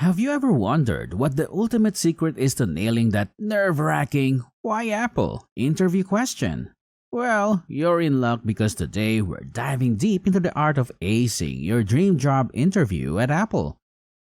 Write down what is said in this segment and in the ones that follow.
Have you ever wondered what the ultimate secret is to nailing that nerve-wracking "Why Apple?" interview question? Well, you're in luck because today we're diving deep into the art of acing your dream job interview at Apple.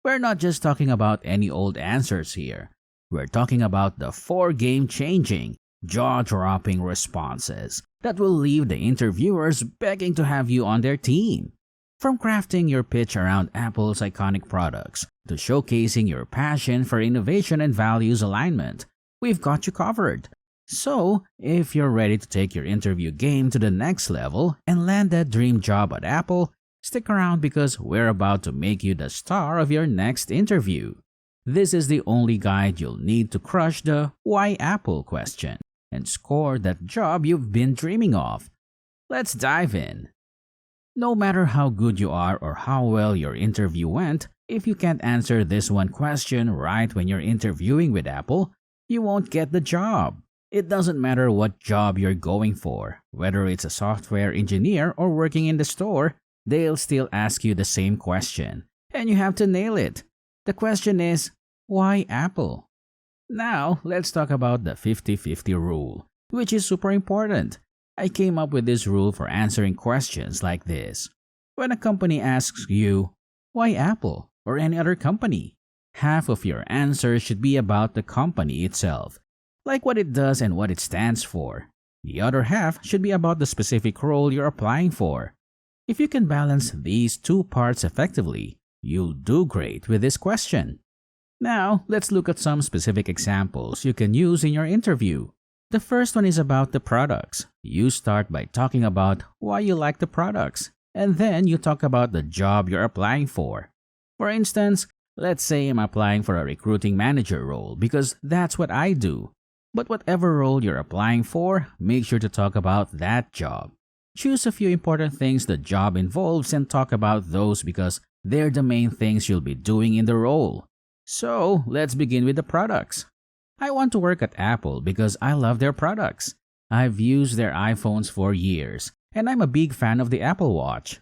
We're not just talking about any old answers here. We're talking about the four game-changing, jaw-dropping responses that will leave the interviewers begging to have you on their team. From crafting your pitch around Apple's iconic products to showcasing your passion for innovation and values alignment, we've got you covered. So, if you're ready to take your interview game to the next level and land that dream job at Apple, stick around because we're about to make you the star of your next interview. This is the only guide you'll need to crush the "Why Apple?" question and score that job you've been dreaming of. Let's dive in. No matter how good you are or how well your interview went, if you can't answer this one question right when you're interviewing with Apple, you won't get the job. It doesn't matter what job you're going for, whether it's a software engineer or working in the store, they'll still ask you the same question, and you have to nail it. The question is, why Apple? Now, let's talk about the 50-50 rule, which is super important. I came up with this rule for answering questions like this. When a company asks you, "Why Apple?" or any other company, half of your answer should be about the company itself, like what it does and what it stands for. The other half should be about the specific role you're applying for. If you can balance these two parts effectively, you'll do great with this question. Now, let's look at some specific examples you can use in your interview. The first one is about the products. You start by talking about why you like the products, and then you talk about the job you're applying for. For instance, let's say I'm applying for a recruiting manager role because that's what I do. But whatever role you're applying for, make sure to talk about that job. Choose a few important things the job involves and talk about those because they're the main things you'll be doing in the role. So, let's begin with the products. I want to work at Apple because I love their products. I've used their iPhones for years, and I'm a big fan of the Apple Watch.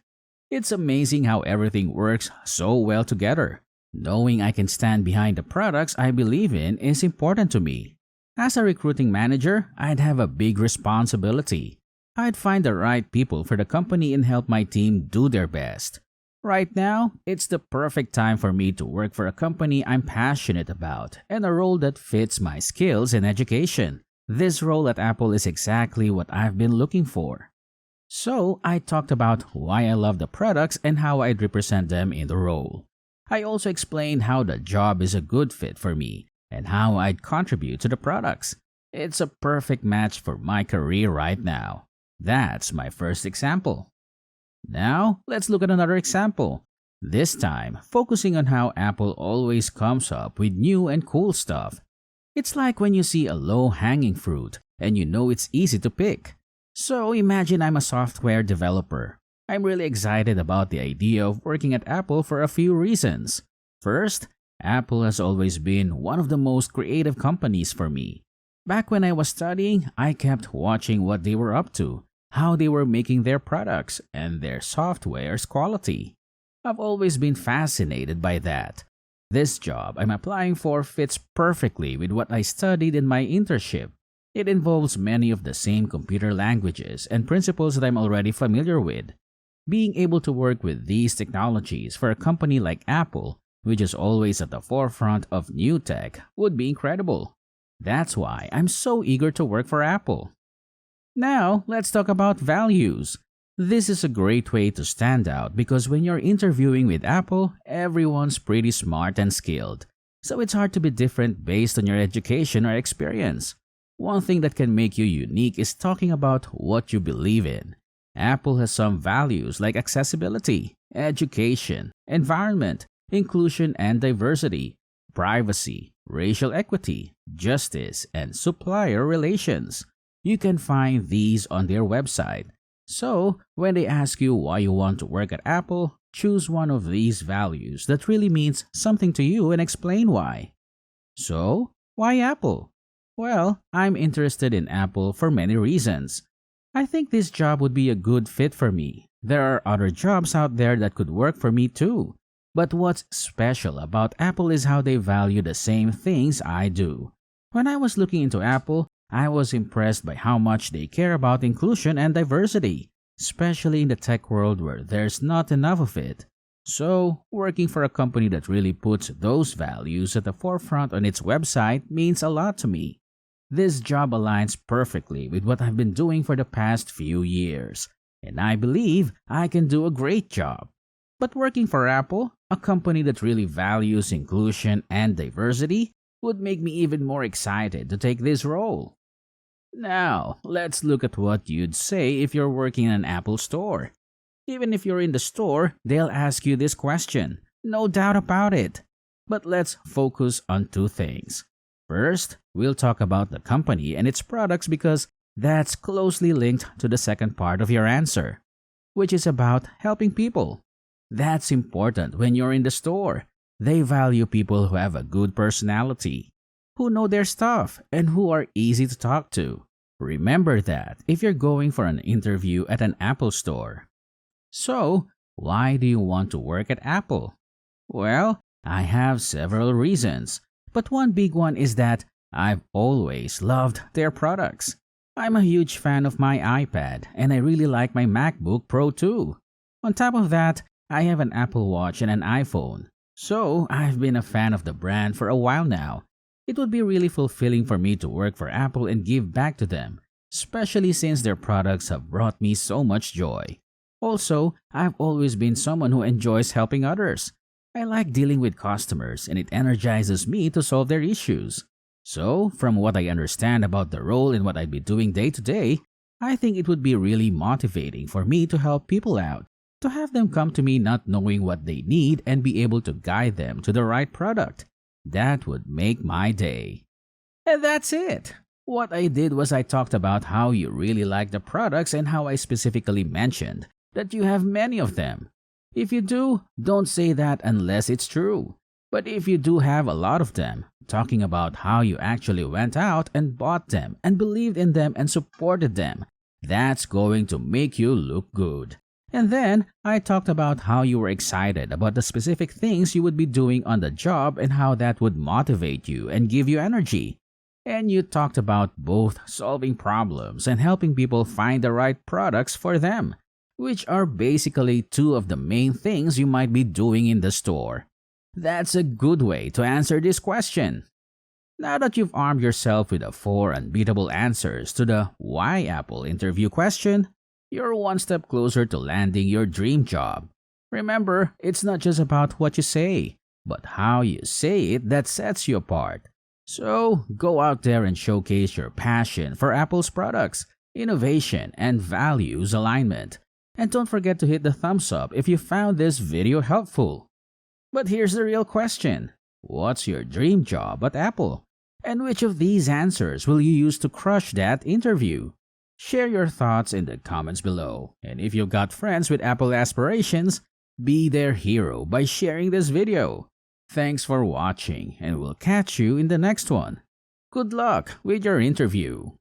It's amazing how everything works so well together. Knowing I can stand behind the products I believe in is important to me. As a recruiting manager, I'd have a big responsibility. I'd find the right people for the company and help my team do their best. Right now, it's the perfect time for me to work for a company I'm passionate about and a role that fits my skills and education. This role at Apple is exactly what I've been looking for. So, I talked about why I love the products and how I'd represent them in the role. I also explained how the job is a good fit for me and how I'd contribute to the products. It's a perfect match for my career right now. That's my first example. Now, let's look at another example. This time, focusing on how Apple always comes up with new and cool stuff. It's like when you see a low-hanging fruit and you know it's easy to pick. So imagine I'm a software developer. I'm really excited about the idea of working at Apple for a few reasons. First, Apple has always been one of the most creative companies for me. Back when I was studying, I kept watching what they were up to, how they were making their products, and their software's quality. I've always been fascinated by that. This job I'm applying for fits perfectly with what I studied in my internship. It involves many of the same computer languages and principles that I'm already familiar with. Being able to work with these technologies for a company like Apple, which is always at the forefront of new tech, would be incredible. That's why I'm so eager to work for Apple. Now, let's talk about values. This is a great way to stand out because when you're interviewing with Apple, everyone's pretty smart and skilled. So it's hard to be different based on your education or experience. One thing that can make you unique is talking about what you believe in. Apple has some values like accessibility, education, environment, inclusion and diversity, privacy, racial equity, justice, and supplier relations. You can find these on their website. So, when they ask you why you want to work at Apple, choose one of these values that really means something to you and explain why. So, why Apple? Well, I'm interested in Apple for many reasons. I think this job would be a good fit for me. There are other jobs out there that could work for me too. But what's special about Apple is how they value the same things I do. When I was looking into Apple, I was impressed by how much they care about inclusion and diversity, especially in the tech world where there's not enough of it. So, working for a company that really puts those values at the forefront on its website means a lot to me. This job aligns perfectly with what I've been doing for the past few years, and I believe I can do a great job. But working for Apple, a company that really values inclusion and diversity, would make me even more excited to take this role. Now, let's look at what you'd say if you're working in an Apple store. Even if you're in the store, they'll ask you this question. No doubt about it. But let's focus on two things. First, we'll talk about the company and its products because that's closely linked to the second part of your answer, which is about helping people. That's important when you're in the store. They value people who have a good personality, who know their stuff, and who are easy to talk to. Remember that if you're going for an interview at an Apple store. So, why do you want to work at Apple? Well, I have several reasons, but one big one is that I've always loved their products. I'm a huge fan of my iPad, and I really like my MacBook Pro too. On top of that, I have an Apple Watch and an iPhone, so I've been a fan of the brand for a while now. It would be really fulfilling for me to work for Apple and give back to them, especially since their products have brought me so much joy. Also, I've always been someone who enjoys helping others. I like dealing with customers and it energizes me to solve their issues. So, from what I understand about the role and what I'd be doing day to day, I think it would be really motivating for me to help people out, to have them come to me not knowing what they need and be able to guide them to the right product. That would make my day. And that's it. What I did was I talked about how you really like the products and how I specifically mentioned that you have many of them. If you do, don't say that unless it's true. But if you do have a lot of them, talking about how you actually went out and bought them and believed in them and supported them, that's going to make you look good. And then I talked about how you were excited about the specific things you would be doing on the job and how that would motivate you and give you energy. And you talked about both solving problems and helping people find the right products for them, which are basically two of the main things you might be doing in the store. That's a good way to answer this question. Now that you've armed yourself with the 4 unbeatable answers to the Why Apple interview question, you're one step closer to landing your dream job. Remember, it's not just about what you say, but how you say it that sets you apart. So, go out there and showcase your passion for Apple's products, innovation, and values alignment. And don't forget to hit the thumbs up if you found this video helpful. But here's the real question. What's your dream job at Apple? And which of these answers will you use to crush that interview? Share your thoughts in the comments below. And if you've got friends with Apple aspirations, be their hero by sharing this video. Thanks for watching, and we'll catch you in the next one. Good luck with your interview.